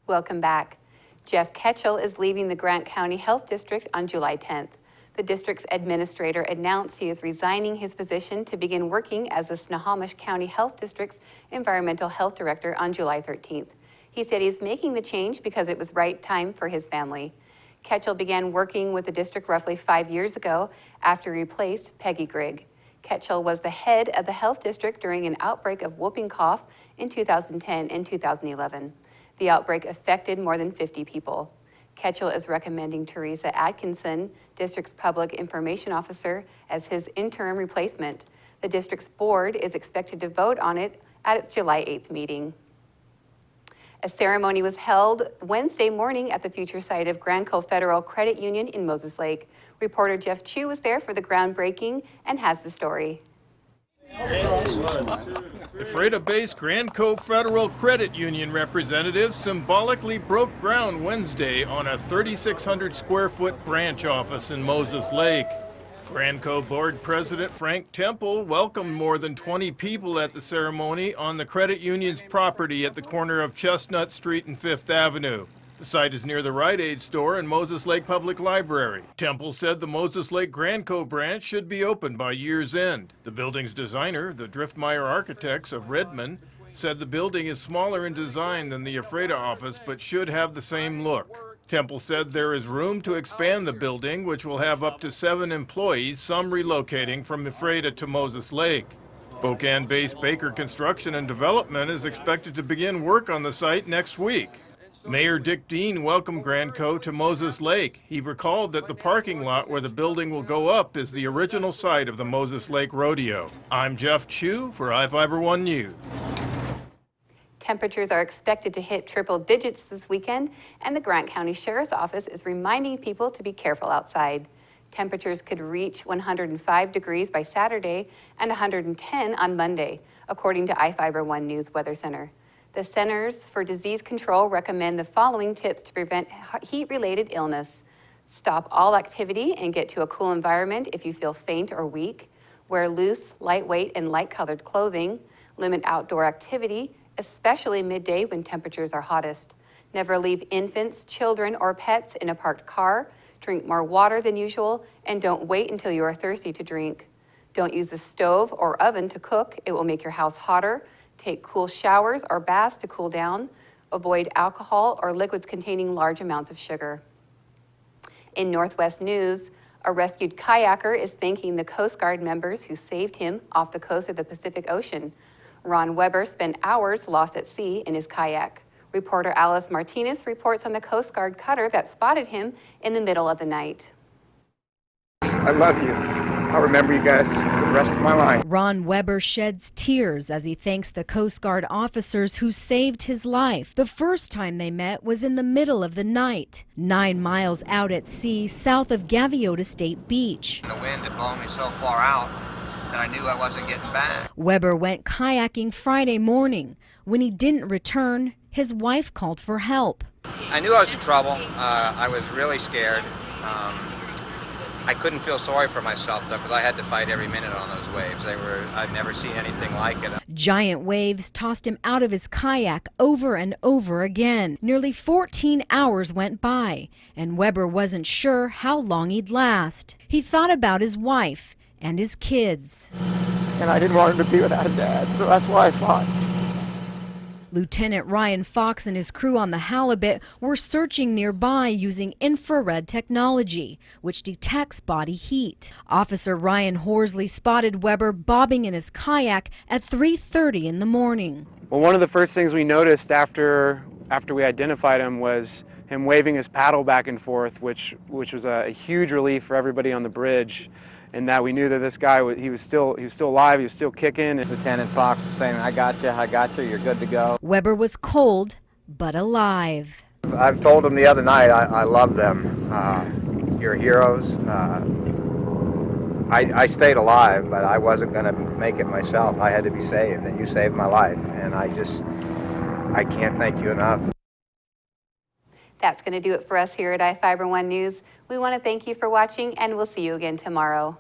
Welcome back. Jeff Ketchel is leaving the Grant County Health District on July 10th. The district's administrator announced he is resigning his position to begin working as the Snohomish County Health District's Environmental Health Director on July 13th. He said he's making the change because it was right time for his family. Ketchel began working with the district roughly 5 years ago after he replaced Peggy Grigg. Ketchel was the head of the health district during an outbreak of whooping cough in 2010 and 2011. The outbreak affected more than 50 people. Ketchel is recommending Teresa Atkinson, district's public information officer, as his interim replacement. The district's board is expected to vote on it at its July 8th meeting. A ceremony was held Wednesday morning at the future site of Granco Federal Credit Union in Moses Lake. Reporter Jeff Chu was there for the groundbreaking and has the story. Ephrata-based Granco Federal Credit Union representatives symbolically broke ground Wednesday on a 3,600 square foot branch office in Moses Lake. Granco Board President Frank Temple welcomed more than 20 people at the ceremony on the credit union's property at the corner of Chestnut Street and Fifth Avenue. The site is near the Rite Aid store and Moses Lake Public Library. Temple said the Moses Lake Granco branch should be open by year's end. The building's designer, the Driftmeyer Architects of Redmond, said the building is smaller in design than the Ephrata office but should have the same look. Temple said there is room to expand the building, which will have up to 7 employees, some relocating from Ephrata to Moses Lake. Spokane-based Baker Construction and Development is expected to begin work on the site next week. Mayor Dick Dean welcomed Granco to Moses Lake. He recalled that the parking lot where the building will go up is the original site of the Moses Lake Rodeo. I'm Jeff Chu for iFIBER 1 News. Temperatures are expected to hit triple digits this weekend, and the Grant County Sheriff's Office is reminding people to be careful outside. Temperatures could reach 105 degrees by Saturday and 110 on Monday, according to iFIBER 1 News Weather Center. The Centers for Disease Control recommend the following tips to prevent heat-related illness. Stop all activity and get to a cool environment if you feel faint or weak. Wear loose, lightweight, and light-colored clothing. Limit outdoor activity, especially midday when temperatures are hottest. Never leave infants, children, or pets in a parked car. Drink more water than usual, and don't wait until you are thirsty to drink. Don't use the stove or oven to cook. It will make your house hotter. Take cool showers or baths to cool down. Avoid alcohol or liquids containing large amounts of sugar. In Northwest news, a rescued kayaker is thanking the Coast Guard members who saved him off the coast of the Pacific Ocean. Ron Weber spent hours lost at sea in his kayak. Reporter Alice Martinez reports on the Coast Guard cutter that spotted him in the middle of the night. I love you. I'll remember you guys for the rest of my life. Ron Weber sheds tears as he thanks the Coast Guard officers who saved his life. The first time they met was in the middle of the night, 9 miles out at sea south of Gaviota State Beach. The wind had blown me so far out that I knew I wasn't getting back. Weber went kayaking Friday morning. When he didn't return, his wife called for help. I knew I was in trouble. I was really scared. I couldn't feel sorry for myself though, because I had to fight every minute on those waves. I've never seen anything like it. Giant waves tossed him out of his kayak over and over again. Nearly 14 hours went by, and Weber wasn't sure how long he'd last. He thought about his wife and his kids. And I didn't want him to be without a dad, so that's why I fought. Lieutenant Ryan Fox and his crew on the halibut were searching nearby using infrared technology, which detects body heat. Officer Ryan Horsley spotted Weber bobbing in his kayak at 3:30 in the morning. Well, one of the first things we noticed after we identified him was him waving his paddle back and forth, which was a huge relief for everybody on the bridge. And that we knew that this guy, he was still alive, he was still kicking. Lieutenant Fox was saying, I got you, you're good to go. Weber was cold, but alive. I've told them the other night, I love them. You're heroes. I stayed alive, but I wasn't going to make it myself. I had to be saved, and you saved my life. And I can't thank you enough. That's going to do it for us here at iFIBER 1 News. We want to thank you for watching, and we'll see you again tomorrow.